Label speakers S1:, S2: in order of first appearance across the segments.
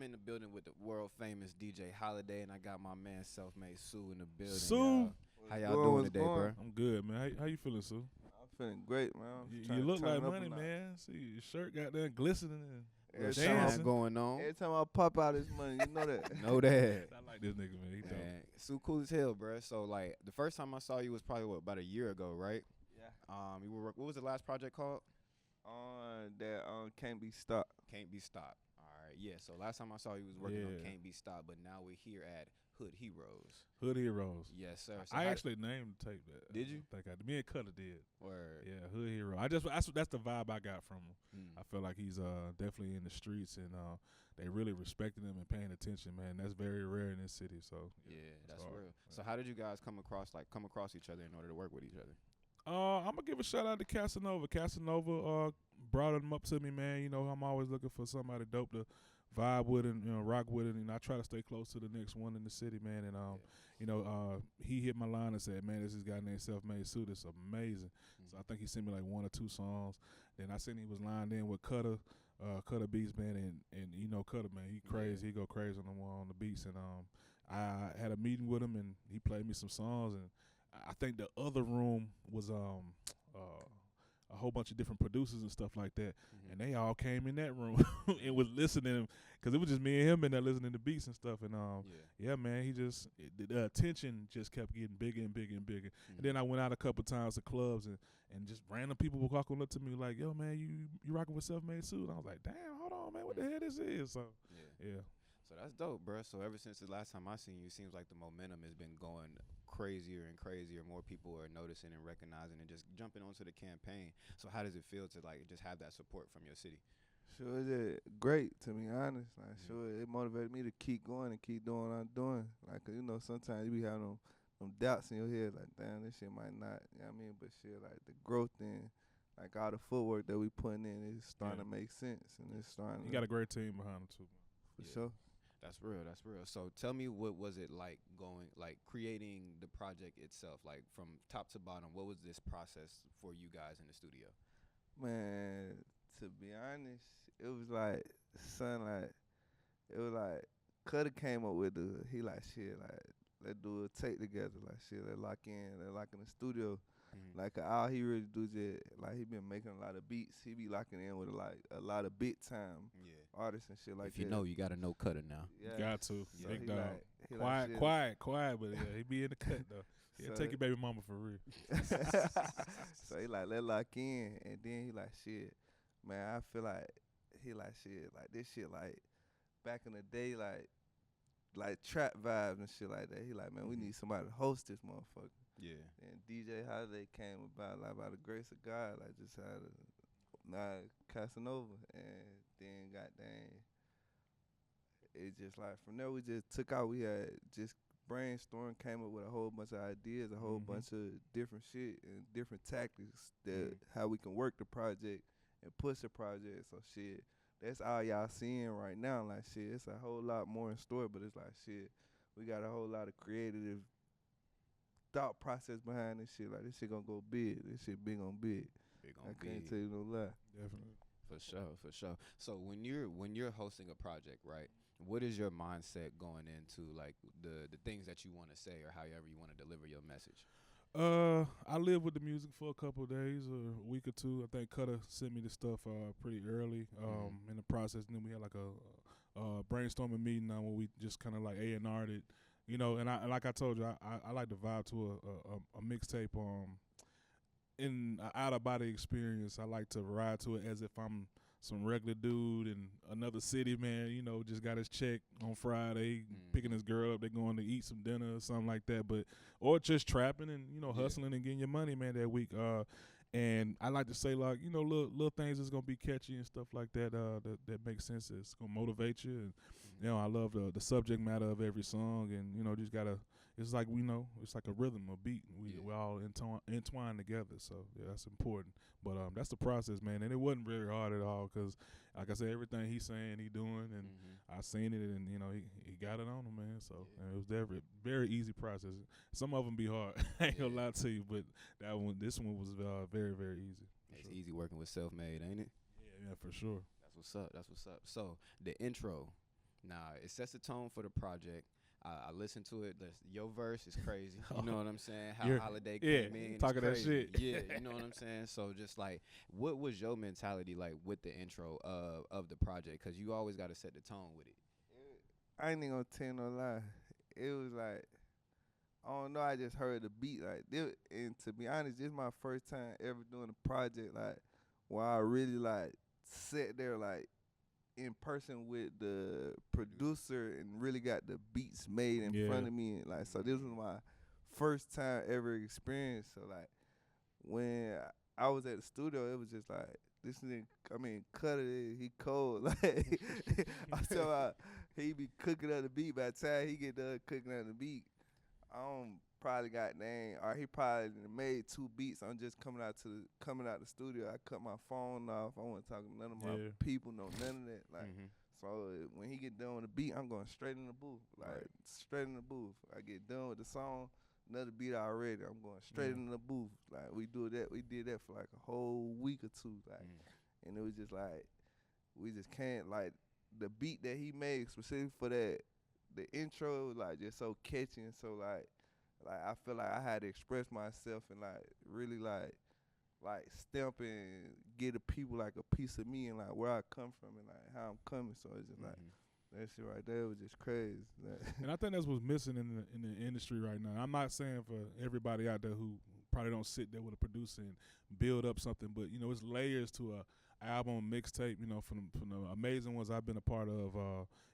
S1: in the building with the world famous DJ Holiday, and I got my man Selfmade Su in the building.
S2: Su,
S1: y'all. How y'all doing today, bro?
S2: I'm good, man. How you feeling, Su?
S3: I'm feeling great, man.
S2: You look like money, man. See, your shirt got there glistening and
S1: There's
S2: dancing.
S1: something going on.
S3: Every time I pop out this money, you know that.
S1: Know that.
S2: I like this nigga, man. He dope.
S1: Su cool as hell, bro. So like the first time I saw you was probably about a year ago, right?
S3: Yeah.
S1: You were. What was the last project called?
S3: That Can't Be Stopped.
S1: Can't Be Stopped. All right, yeah. So last time I saw you was working on
S2: Yeah.
S1: Can't Be Stopped, but now we're here at Hood Heroes.
S2: Hood Heroes.
S1: Yes, sir. So
S2: I actually named the tape that.
S1: Did you?
S2: I think me and Cutter did.
S1: Word.
S2: Yeah, Hood Hero. That's the vibe I got from him.
S1: Mm.
S2: I feel like he's definitely in the streets and they really respecting him and paying attention, man. That's very rare in this city. So
S1: Yeah, that's
S2: hard.
S1: real. So how did you guys come across each other in order to work with each other?
S2: I'm gonna give a shout out to Casanova. Casanova brought him up to me, man. You know, I'm always looking for somebody dope to vibe with and rock with it. And I try to stay close to the next one in the city, man. And he hit my line and said, "Man, this is a guy named Selfmade Su. This is amazing." Mm-hmm. So I think he sent me like 1 or 2 songs. Then I seen he was lined in with Cutter Beats, man. And you know Cutter, man, he crazy.
S1: Yeah.
S2: He go crazy on the beats. And I had a meeting with him and he played me some songs. And I think the other room was a whole bunch of different producers and stuff like that, and they all came in that room and was listening because it was just me and him in there listening to beats and stuff. And yeah, man, the attention just kept getting bigger and bigger and bigger. And then I went out a couple times to clubs and just random people were walking up to me like, "Yo, man, you rocking with Selfmade Su?" And I was like, "Damn, hold on, man, what the hell this is?" So yeah.
S1: So that's dope, bro. So ever since the last time I seen you, it seems like the momentum has been going crazier and crazier. More people are noticing and recognizing and just jumping onto the campaign. So how does it feel to like just have that support from your city?
S3: Sure, it's great, to be honest. Like, sure, it motivated me to keep going and keep doing what I'm doing. Like, you know, sometimes you be having them doubts in your head, like, damn, this shit might not, you know what I mean? But shit, like, the growth in, like, all the footwork that we putting in is starting to make sense. And it's starting
S2: You got a great team behind him, too, man.
S3: For sure.
S1: That's real. That's real. So tell me, what was it like creating the project itself, like from top to bottom? What was this process for you guys in the studio?
S3: Man, to be honest, it was like, Cutter came up with he like, shit, like, let's do a take together, like, shit, let's lock in the studio. Like, all he really do is, like, he been making a lot of beats. He be locking in with, like, a lot of big time artists and shit like that.
S1: If you know, you got to know Cutter now.
S2: Yeah. Got to.
S3: So
S2: Big dog. Quiet, but yeah, he be in the cut, though. Yeah, so take your baby mama for real.
S3: So he like, let's lock in. And then he like, shit, man, I feel like, he like, shit, like, this shit, like, back in the day, like trap vibes and shit like that. He like, man, we need somebody to host this motherfucker.
S1: Yeah.
S3: And DJ Holiday came about, like, by the grace of God, like, just had Casanova. And then, goddamn, it just, like, from there we just took out. We had just brainstormed, came up with a whole bunch of ideas, a whole bunch of different shit and different tactics that how we can work the project and push the project. So, shit, that's all y'all seeing right now. Like, shit, it's a whole lot more in store, but it's like, shit, we got a whole lot of creative thought process behind this shit. Like, this shit gonna go big. This shit big on big. I can't tell you no lie.
S2: Definitely.
S1: For sure. So when you're hosting a project, right? What is your mindset going into like the things that you want to say or however you want to deliver your message?
S2: I lived with the music for a couple of days or a week or two. I think Cutter sent me the stuff pretty early in the process. And then we had like a brainstorming meeting where we just kind of like A&R'd it. You know, and like I told you, I like to vibe to a mixtape in an out-of-body experience. I like to ride to it as if I'm some regular dude in another city, man, you know, just got his check on Friday, picking his girl up, they're going to eat some dinner or something like that, or just trapping and, you know, hustling and getting your money, man, that week. And I like to say, like, you know, little things that's gonna be catchy and stuff like that. That makes sense. It's gonna motivate you. And you know, I love the subject matter of every song. And you know, just gotta. It's like it's like a rhythm, a beat. We all entwined together. So yeah, that's important. But that's the process, man. And it wasn't very hard at all because, like I said, everything he's saying, he doing, and I seen it, and you know, he got it on him, man. So it was very easy process. Some of them be hard. I ain't gonna lie to you, but this one was very, very easy.
S1: It's easy working with Selfmade, ain't it?
S2: Yeah, for sure.
S1: That's what's up. So the intro, Nah, it sets the tone for the project. I listened to it. Your verse is crazy. You know what I'm saying? How Holiday came in,
S2: talking that
S1: is crazy.
S2: shit.
S1: Yeah, you know what I'm saying? So just like, what was your mentality like with the intro of the project? Because you always got to set the tone with it.
S3: I ain't even gonna tell no lie. It was like, I don't know, I just heard the beat like this, and to be honest, this is my first time ever doing a project like where I really like sat there like in person with the producer and really got the beats made in front of me. And like, so this was my first time ever experience. So like when I was at the studio, it was just like this nigga. I mean, Cutter, he cold. Like I'm talking about, he be cooking up the beat. By the time he get done cooking up the beat, I don't probably got name, or he probably made 2 beats. I'm just coming out the studio. I cut my phone off. I wasn't talking to none of my people, none of that. Like, so when he get done with the beat, I'm going straight in the booth, like straight in the booth. I get done with the song, another beat already. I'm going straight in the booth. Like we did that for like a whole week or 2, like, and it was just like we just can't like the beat that he made specifically for that. The intro was like just so catchy and so like I feel like I had to express myself and like really like stamp and give the people like a piece of me and like where I come from and like how I'm coming. So it's just like that shit right there was just crazy.
S2: And I think that's what's missing in the industry right now. I'm not saying for everybody out there who probably don't sit there with a producer and build up something, but you know it's layers to a album, mixtape. You know, from the amazing ones I've been a part of.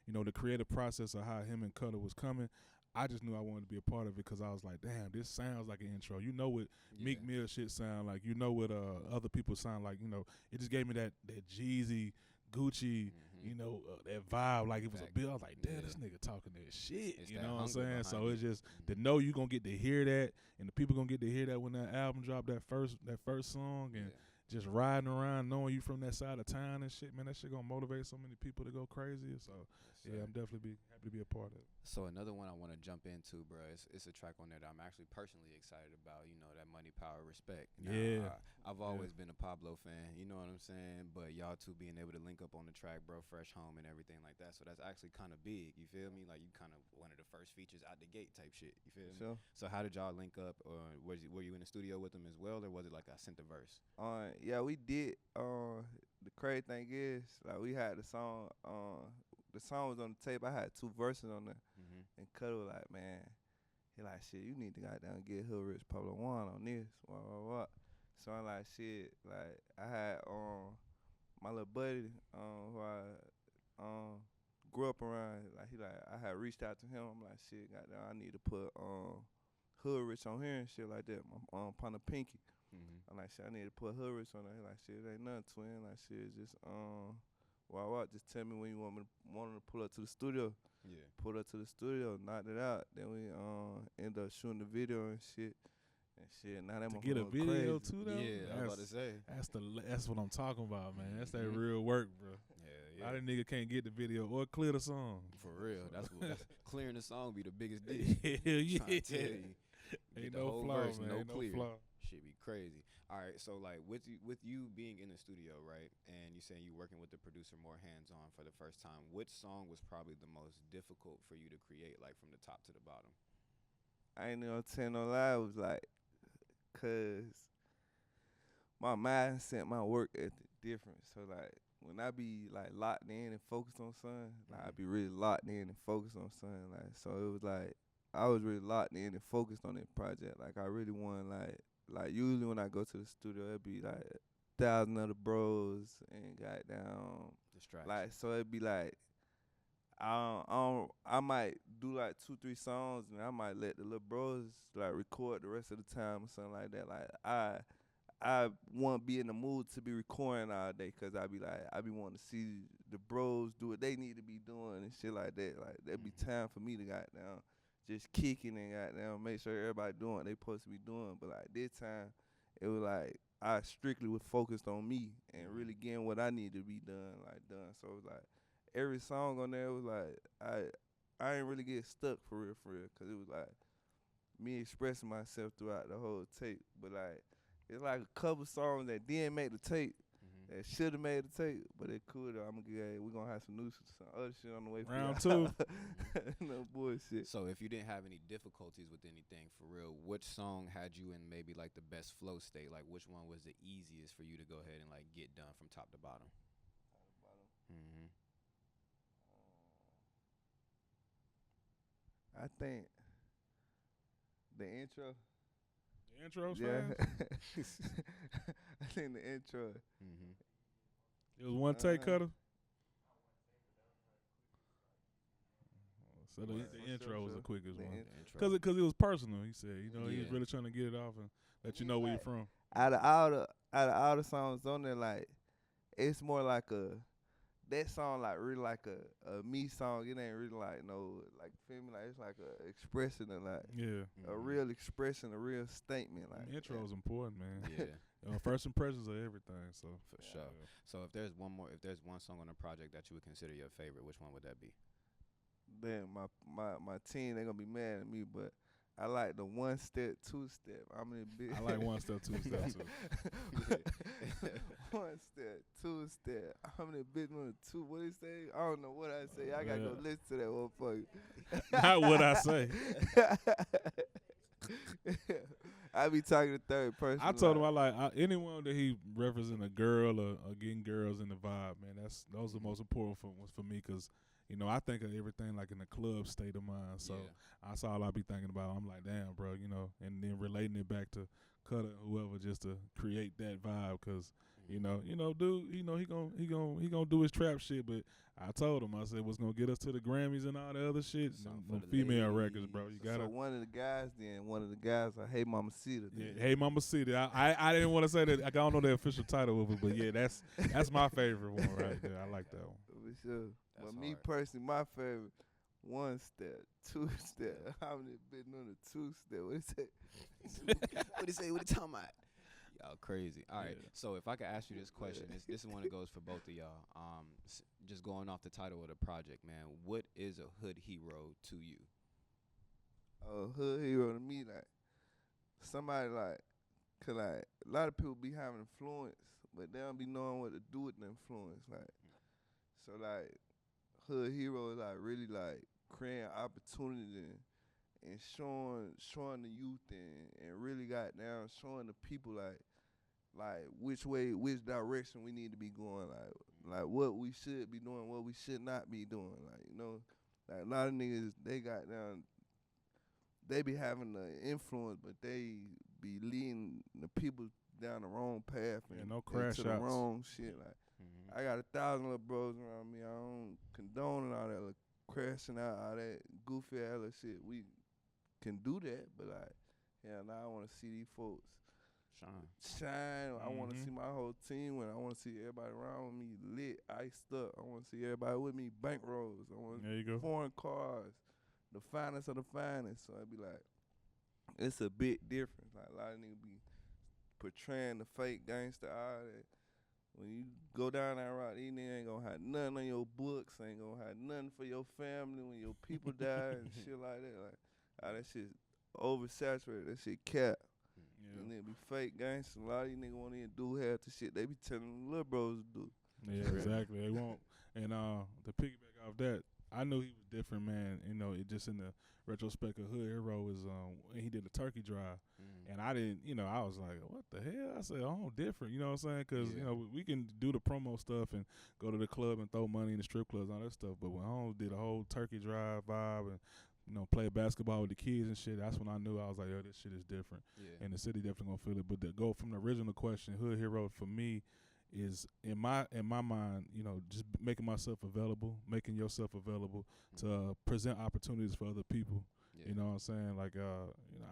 S2: You know, the creative process of how him and Cutter was coming. I just knew I wanted to be a part of it because I was like, damn, this sounds like an intro. You know what Meek Mill shit sound like. You know what other people sound like. You know, it just gave me that Jeezy, Gucci, you know, that vibe. Like it was a bill. I was like, damn, this nigga talking that shit.
S1: It's
S2: you
S1: that
S2: know what I'm saying? So
S1: it.
S2: it's just to know you gonna get to hear that, and the people gonna get to hear that when that album drop, that first song, and just riding around knowing you from that side of town and shit, man, that shit gonna motivate so many people to go crazy. So yeah, I'm definitely happy to be a part of it.
S1: So another one I want to jump into, bro, it's a track on there that I'm actually personally excited about. You know, that Money, Power, Respect. Now, I've always been a Pablo fan. You know what I'm saying? But y'all two being able to link up on the track, bro, Fresh Home and everything like that. So that's actually kind of big. You feel me? Like you kind of one of the first features out the gate type shit. You feel me? So how did y'all link up? Or were you in the studio with them as well, or was it like I sent the verse?
S3: Yeah, we did. The crazy thing is, like, we had the song. The song was on the tape. I had 2 verses on there, and Cutter was like, "Man, he like, shit, you need to goddamn get Hood Rich Pablo Juan on this." What? So I'm like, shit. Like, I had my little buddy who I grew up around. Like, I had reached out to him. I'm like, shit, goddamn, I need to put Hood Rich on here and shit like that. My partner Pinky. I'm like, shit, I need to put Hood Rich on there. He like, shit, it ain't nothing, twin. Like, shit, just just tell me when you want him to pull up to the studio. Yeah. Pull up to the studio, knocked it out. Then we end up shooting the video and shit. And shit, now that
S2: to get a video
S3: crazy.
S2: too, though.
S1: Yeah, I was about to say.
S2: That's what I'm talking about, man. That's that real work, bro. Yeah. A lot of niggas can't get the video or clear the song.
S1: For real, that's clearing the song be the biggest deal.
S2: Yeah.
S1: Trying to tell you.
S2: Ain't no flaw,
S1: verse,
S2: man.
S1: no
S2: ain't
S1: clear.
S2: No flaw.
S1: Shit be crazy. All right, so like with you being in the studio, right, and you saying you working with the producer more hands on for the first time, which song was probably the most difficult for you to create, like from the top to the bottom?
S3: I ain't gonna tell no lie. It was like, cause my mindset, my work ethic different. So like when I be like locked in and focused on something, like I be really locked in and focused on something. Like, so it was like I was really locked in and focused on that project. Like I really wanted like usually when I go to the studio, it'd be like 1,000 other bros and goddamn
S1: distraction.
S3: Like, so it'd be like I might do like 2-3 songs and I might let the little bros like record the rest of the time or something like that. Like I won't be in the mood to be recording all day because I be wanting to see the bros do what they need to be doing and shit like that. Like there'd be time for me to goddamn just kicking and goddamn make sure everybody doing what they supposed to be doing. But like this time, it was like I strictly was focused on me and really getting what I need to be done. So it was like every song on there was like I ain't really get stuck for real, because it was like me expressing myself throughout the whole tape. But like it's like a couple songs that didn't make the tape. That should have made the tape, but it could. We gonna have some other shit on the way.
S2: Round
S3: for
S2: two.
S3: No bullshit.
S1: So if you didn't have any difficulties with anything for real, which song had you in maybe like the best flow state? Like which one was the easiest for you to go ahead and like get done from top to bottom? Mm-hmm.
S3: I think the intro.
S2: The intro's
S3: Yeah.
S2: fast.
S3: I think the intro.
S1: Mm-hmm.
S2: It was one take, Cutter. So the intro was the quickest one.
S1: Intro.
S2: Cause it was personal. He said, you know, he was
S1: Yeah.
S2: really trying to get it off and let you know where you're from.
S3: Out of all the songs on there, like it's more like that song like really like a me song. It ain't really like no like feel me, like it's like a expression of like
S2: Yeah.
S3: a real expression, a real statement. Like
S2: The intro is important, man.
S1: Yeah.
S2: First impressions are everything. So
S1: For sure. So if there's one song on the project that you would consider your favorite, which one would that be?
S3: Damn, my team, they gonna be mad at me, but I like the 1 step, 2 step. I'm in big.
S2: I like 1 step, 2 step too.
S3: 1 step, 2 step. I'm in a bit on 2. What he say? I don't know what I say. I gotta go listen to that motherfucker.
S2: Not what I say.
S3: I be talking to third person.
S2: I told him anyone that he represent a girl or getting girls in the vibe, man. Those are the most important ones for me, cause you know I think of everything like in the club state of mind. So that's all I be thinking about. I'm like, damn, bro, you know, and then relating it back to Cutter, whoever, just to create that vibe, cause you know, dude, you know, he gonna do his trap shit, but I told him, I said, what's gonna get us to the Grammys and all the other shit? No female records, bro. You gotta.
S3: So one of the guys, I Hey Mama Cedar.
S2: Yeah, Hey Mama Cedar. I didn't want to say that. I don't know the official title of it, but yeah, that's my favorite one right there. I like that one.
S3: For sure.
S1: That's
S3: But me
S1: hard.
S3: personally, my favorite, 1 step, 2 step. I'm been on the 2 step. What he say?
S1: What he say? What he talking about? Y'all crazy. All right.
S2: Yeah.
S1: So if I could ask you this question, this is one that goes for both of y'all. Just going off the title of the project, man. What is a hood hero to you?
S3: A hood hero to me, like somebody like, cause like a lot of people be having influence, but they don't be knowing what to do with the influence. Like, so like hood hero is like really like creating opportunity and showing the youth and really got down showing the people like which direction we need to be going, like what we should be doing, what we should not be doing. Like, you know, like a lot of niggas, they be having the influence, but they be leading the people down the wrong path and
S2: no crash
S3: into the
S2: outs.
S3: wrong shit. Like, I got 1,000 little bros around me. I don't condone all that little crashing out, all that goofy ass little shit. We can do that, but like, now I want to see these folks shine. I want to see my whole team win. I want to see everybody around me lit, iced up. I want to see everybody with me bankrolls. I want
S2: There you go.
S3: foreign cars, the finest of the finest. So I'd be like, it's a bit different. Like a lot of niggas be portraying the fake gangster, all that. When you go down that route, these niggas ain't gonna have nothing on your books, ain't gonna have nothing for your family when your people die and shit like that. Like, all that shit oversaturated. That shit cap.
S2: Yeah.
S3: And then be fake gangsters. A lot of these niggas won't even do half the shit they be telling the little bros to do.
S2: Yeah, exactly. They won't. And to piggyback off that, I knew he was different, man. You know, it just in the retrospect of Hood Hero was he did a turkey drive, and I didn't. You know, I was like, what the hell? I said, oh, different. You know what I'm saying? Because you know we can do the promo stuff and go to the club and throw money in the strip clubs and all that stuff. But when Holmes did a whole turkey drive vibe and play basketball with the kids and shit, that's when I knew. I was like, yo, this shit is different. Yeah. And the city definitely gonna feel it. But to go from the original question, Hood Hero for me is in my mind, just making myself available, making yourself available to present opportunities for other people. Yeah. You know what I'm saying? Like,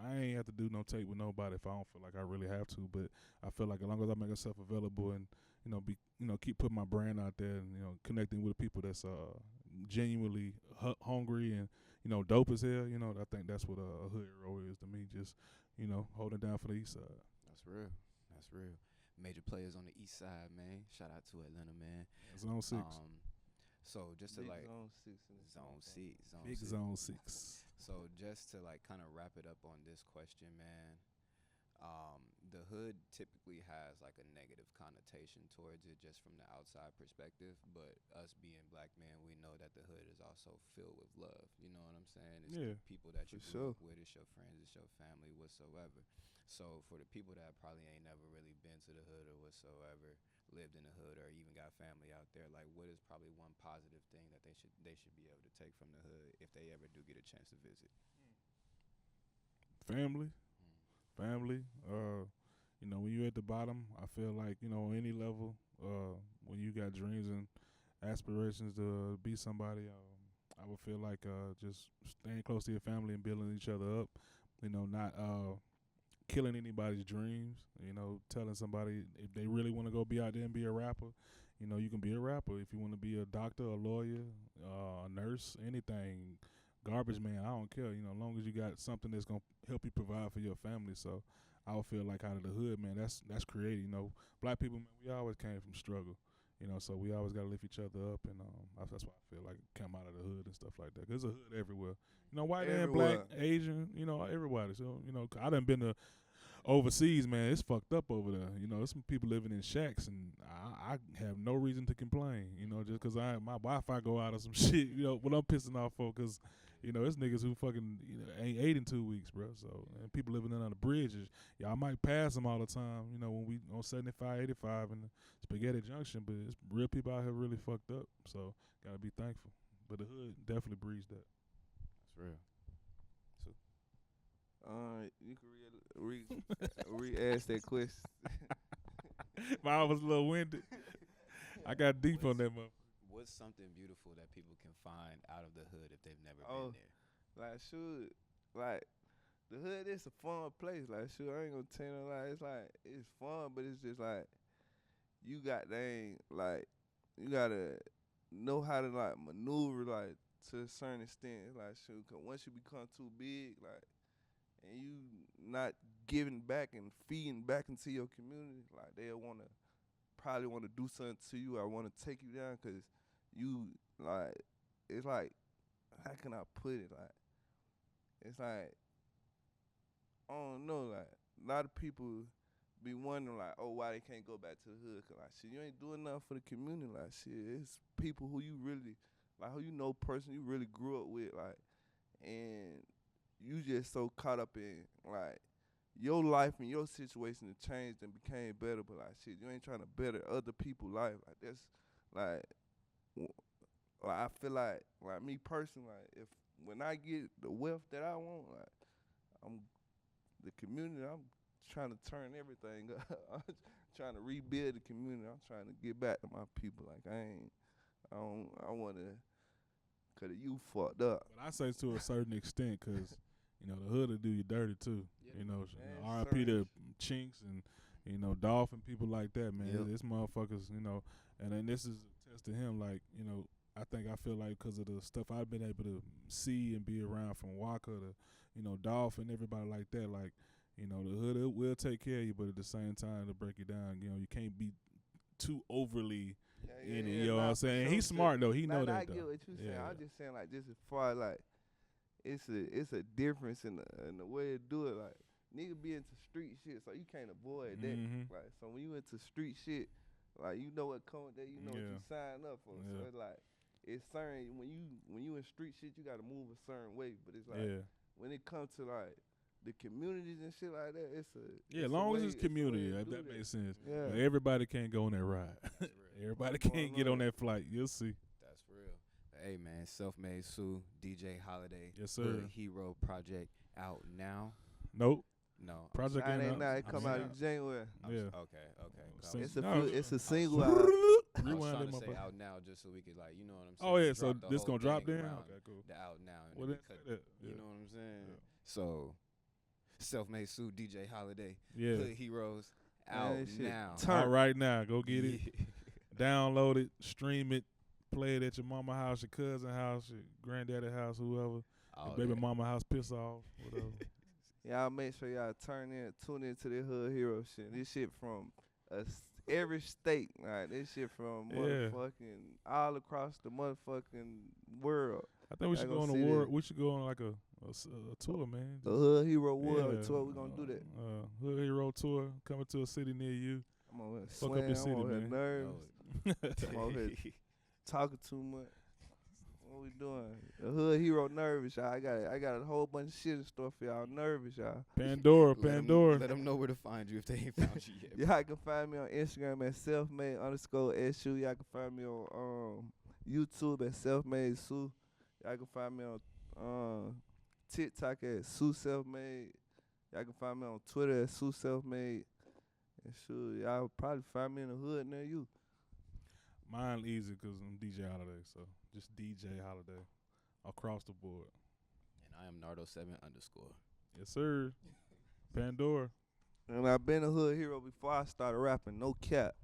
S2: I ain't have to do no tape with nobody if I don't feel like I really have to. But I feel like as long as I make myself available and keep putting my brand out there and connecting with people that's genuinely hungry and dope as hell. I think that's what a hood hero is to me. Just holding down for the east side.
S1: That's real. That's real. Major players on the east side, man. Shout out to Atlanta, man.
S2: Zone 6.
S1: So just to like
S3: Zone 6.
S2: Big Zone 6.
S1: So just to like kind of wrap it up on this question, man. The hood typically has like a negative connotation towards it just from the outside perspective, but us being black men, we know that the hood is also filled with love. You know what I'm saying? It's
S2: Yeah,
S1: the people that you
S3: for
S1: grew
S3: sure.
S1: up with, it's your friends, it's your family, whatsoever. So for the people that probably ain't never really been to the hood or whatsoever, lived in the hood or even got family out there, like what is probably one positive thing that they should be able to take from the hood if they ever do get a chance to visit?
S2: family,
S1: Mm.
S2: family. You know, when you're at the bottom, I feel like, you know, any level, when you got dreams and aspirations to be somebody, I would feel like just staying close to your family and building each other up. You know, not killing anybody's dreams. You know, telling somebody if they really want to go be out there and be a rapper, you know, you can be a rapper. If you want to be a doctor, a lawyer, a nurse, anything, garbage man, I don't care. You know, as long as you got something that's gonna help you provide for your family. So I would feel like out of the hood, man, that's creative. You know, black people, man, we always came from struggle. You know, so we always gotta lift each other up, and that's why I feel like come out of the hood and stuff like that. 'Cause there's a hood everywhere. You know, white and black,
S3: Everywhere.
S2: Asian, you know, everybody. So, you know, I done been to overseas, man. It's fucked up over there. You know, there's some people living in shacks, and I have no reason to complain. You know, just 'cause my Wi-Fi go out or some shit. You know, what I'm pissing off for, 'cause you know, it's niggas who fucking ain't ate in 2 weeks, bro. So, and people living in on the bridges. Y'all might pass them all the time, you know, when we on 75, 85 and Spaghetti Junction, but it's real people out here really fucked up. So, gotta be thankful. But the hood definitely breeds that.
S1: That's real. So
S3: You can re-ask that question.
S2: Mine was a little winded. I got deep on that motherfucker.
S1: what's something beautiful that people can find out of the hood if they've never
S3: Oh,
S1: been there?
S3: like, shoot, like, the hood is a fun place. Like, shoot, I ain't gonna tell you no lie. It's like, it's fun, but it's just like, you got dang, like, you gotta know how to, like, maneuver, like, to a certain extent. It's like, shoot, 'cause once you become too big, like, and you not giving back and feeding back into your community, like, they'll probably wanna do something to you or wanna take you down 'cause you, like, it's like, how can I put it? Like, it's like, I don't know, like, a lot of people be wondering, like, oh, why they can't go back to the hood? 'Cause, like, shit, you ain't doing nothing for the community. Like, shit, it's people who you really, like, who you know person you really grew up with, like, and you just so caught up in, like, your life and your situation have changed and became better, but, like, shit, you ain't trying to better other people's life. Like, that's, like, I feel like me personally, like, if, when I get the wealth that I want, like, I'm the community, I'm trying to turn everything up. I'm trying to rebuild the community. I'm trying to get back to my people. Like, I want to, 'cause you fucked up.
S2: But I say to a certain extent, 'cause you know the hood will do you dirty too.
S1: Yeah.
S2: You know,
S3: Man,
S2: R.I.P.
S3: certain
S2: to Chinks and you know Dolph and people like that, man.
S1: Yep.
S2: This motherfuckers, you know, and then this is a test to him. Like, you know, I feel like 'cause of the stuff I've been able to see and be around from Walker to, you know, Dolph and everybody like that. Like, you know, the hood will take care of you, but at the same time to break you down, you know, you can't be too overly in it. You know what I'm saying? He's smart though. He know that
S3: I
S2: though.
S3: get what you saying.
S2: Yeah.
S3: I'm just saying, like, just as far as, like, it's a difference in the way to do it. Like, nigga be into street shit, so you can't avoid that.
S2: Mhm.
S3: Like, so when you into street shit, like, you know what comes there, you know what
S2: Yeah.
S3: you sign up for.
S2: Yeah.
S3: So it's like, it's certain when you in street shit, you gotta move a certain way. But it's like,
S2: Yeah.
S3: when it comes to, like, the communities and shit like that, it's a
S2: Yeah,
S3: it's
S2: as
S3: a
S2: long as
S3: way-
S2: it's
S3: a way
S2: community,
S3: to
S2: if
S3: do
S2: that makes sense.
S3: Yeah.
S2: But everybody can't go on that ride.
S1: That's real.
S2: Everybody
S3: What's going
S2: can't get on
S3: on?
S2: that flight. You'll see.
S1: That's real. Hey man, Selfmade Su, DJ Holiday,
S2: Yes, sir.
S1: Hood Hero Project out now.
S2: Nope.
S1: No,
S2: Project
S3: Friday
S2: ain't out.
S3: night, it come
S2: I
S3: out
S2: mean,
S3: in January.
S2: Yeah.
S1: Okay.
S2: Sing-
S3: It's a
S2: no,
S3: it's a
S1: I was
S3: single
S1: trying-
S3: out.
S1: I was
S2: Rewind
S1: trying
S2: that
S1: to say
S2: motherfucker.
S1: out now just so we could, like, you know what I'm saying?
S2: Oh yeah, so
S1: drop the
S2: this
S1: whole
S2: gonna drop
S1: thing
S2: then?
S1: around
S2: Okay, cool.
S1: the out now. And
S2: Well,
S1: then
S2: then
S1: we
S2: say
S1: cut-
S2: that.
S1: You
S2: Yeah.
S1: know what I'm saying?
S2: Yeah.
S1: So, Selfmade Su, DJ Holiday,
S2: Yeah.
S1: Hood Heroes out
S3: Man, shit.
S1: now.
S3: Turn.
S2: All right now, go get it.
S1: Yeah.
S2: Download it, stream it, play it at your mama house, your cousin house, your granddaddy house, whoever.
S1: All
S2: Your baby
S1: that.
S2: mama house, piss off, whatever.
S3: Y'all make sure y'all tune into the Hood Hero shit. This shit from every state, like, this shit from
S2: Yeah.
S3: motherfucking all across the motherfucking world.
S2: I think we
S3: I
S2: should
S3: gonna
S2: go on
S3: see
S2: award.
S3: that.
S2: We should go on like a a tour, man.
S3: The Hood Hero World
S2: Yeah,
S3: Tour. We gonna do that.
S2: Hood Hero Tour coming to a city near you.
S3: I'm over here
S2: Fuck up
S3: swaying.
S2: your city,
S3: I'm over here
S2: man.
S3: nervous. I'm over here talking too much. What we doing? The Hood Hero nervous, y'all. I got a whole bunch of shit in store for y'all. Nervous, y'all.
S2: Pandora.
S1: Let them know where to find you if they ain't found you yet.
S3: Y'all can find me on Instagram at selfmade_su. Y'all can find me on YouTube at Selfmade Su. Y'all can find me on TikTok at Su Selfmade. Y'all can find me on Twitter at Su Selfmade. And sure, y'all probably find me in the hood near you.
S2: Mine easy because I'm DJ Holiday, so just DJ Holiday across the board.
S1: And I am Nardo7_.
S2: Yes, sir. Pandora.
S3: And I've been a hood hero before I started rapping. No cap.